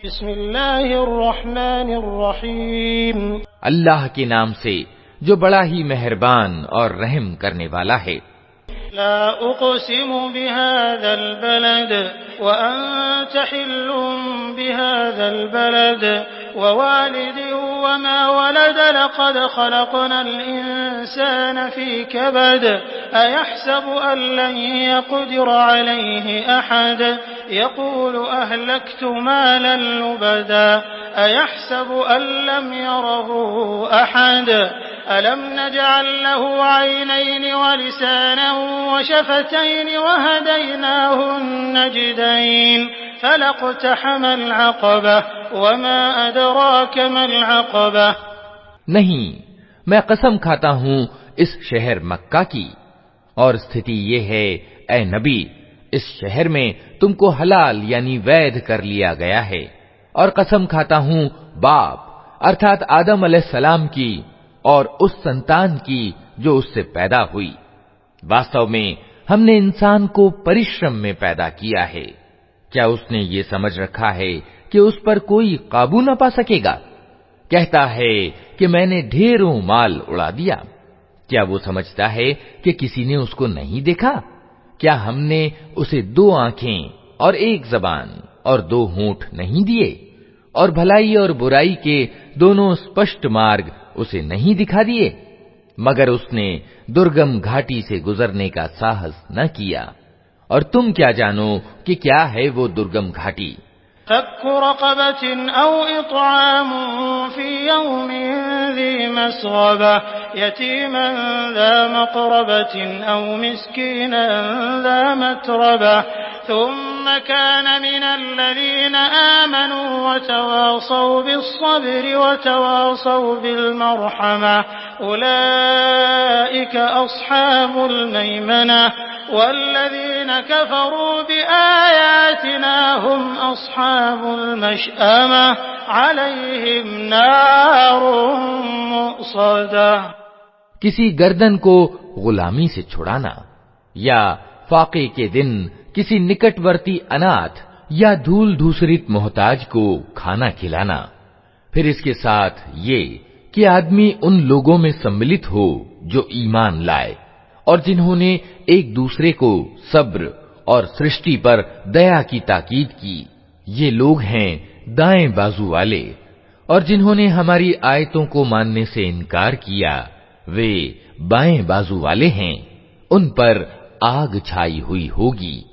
बिस्मिल्लाहिर्रहमानिर्रहीम। अल्लाह के नाम से जो बड़ा ही मेहरबान और रहम करने वाला है। ला उक़सिमु बिहाज़ल बलद व अंत हिल्लुम बिहाज़ल बलद व वालिदिन व मा वलद लक़द ख़लक़नल इंसान फ़ी कबद अयहसबु अन लन यक़दिर अलैहि अहद यक़ूलु अहलक्तु मालन लुबदा अयहसबु अन लम यरहु अहद अलम नजअल लहु ऐनैन व लिसानन व शफ़तैन व हदैनाहु नजदैन फलक़तहमल अक़बह व मा अदराक मल अक़बह। नहीं, मैं कसम खाता हूँ इस शहर मक्का की, और स्थिति ये है ए नबी, इस शहर में तुमको हलाल यानी वैध कर लिया गया है। और कसम खाता हूँ बाप अर्थात आदम अलैहिस्सलाम की और उस संतान की जो उससे पैदा हुई। वास्तव में हमने इंसान को परिश्रम में पैदा किया है। क्या उसने ये समझ रखा है कि उस पर कोई काबू न पा सकेगा? कहता है कि मैंने ढेरों माल उड़ा दिया। क्या वो समझता है कि किसी ने उसको नहीं देखा? क्या हमने उसे 2 आंखें और 1 ज़बान और 2 होंठ नहीं दिए? और भलाई और बुराई के दोनों स्पष्ट मार्ग उसे नहीं दिखा दिए? मगर उसने दुर्गम घाटी से गुजरने का साहस न किया। और तुम क्या जानो कि क्या है वो दुर्गम घाटी? फक्कु रक़बतिन औ इत्आमुन फ़ी यौमिन ज़ी मस्ग़बह यतीमन ज़ा मक़रबतिन औ मिस्कीनन ज़ा मत्रबह थुम्म कान मिनल लज़ीना आमनू व तवासौ बिस्सब्रि व तवासौ बिलमरहमह उलाइका अस्हाबुल मैमनह वल्लज़ीना कफ़रू बिआयातिना हुम अस्हाबुल मशअमह अलैहिम नारुम मुक़सदह। किसी गर्दन को गुलामी से छुड़ाना, या फाके के दिन किसी निकटवर्ती अनाथ या धूल धूसरित मोहताज को खाना खिलाना। फिर इसके साथ ये कि आदमी उन लोगों में सम्मिलित हो जो ईमान लाए और जिन्होंने एक दूसरे को सब्र और सृष्टि पर दया की ताकीद की। ये लोग हैं दाएं बाजू वाले, और जिन्होंने हमारी आयतों को मानने से इनकार किया वे बाएं बाजू वाले हैं। उन पर आग छाई हुई होगी।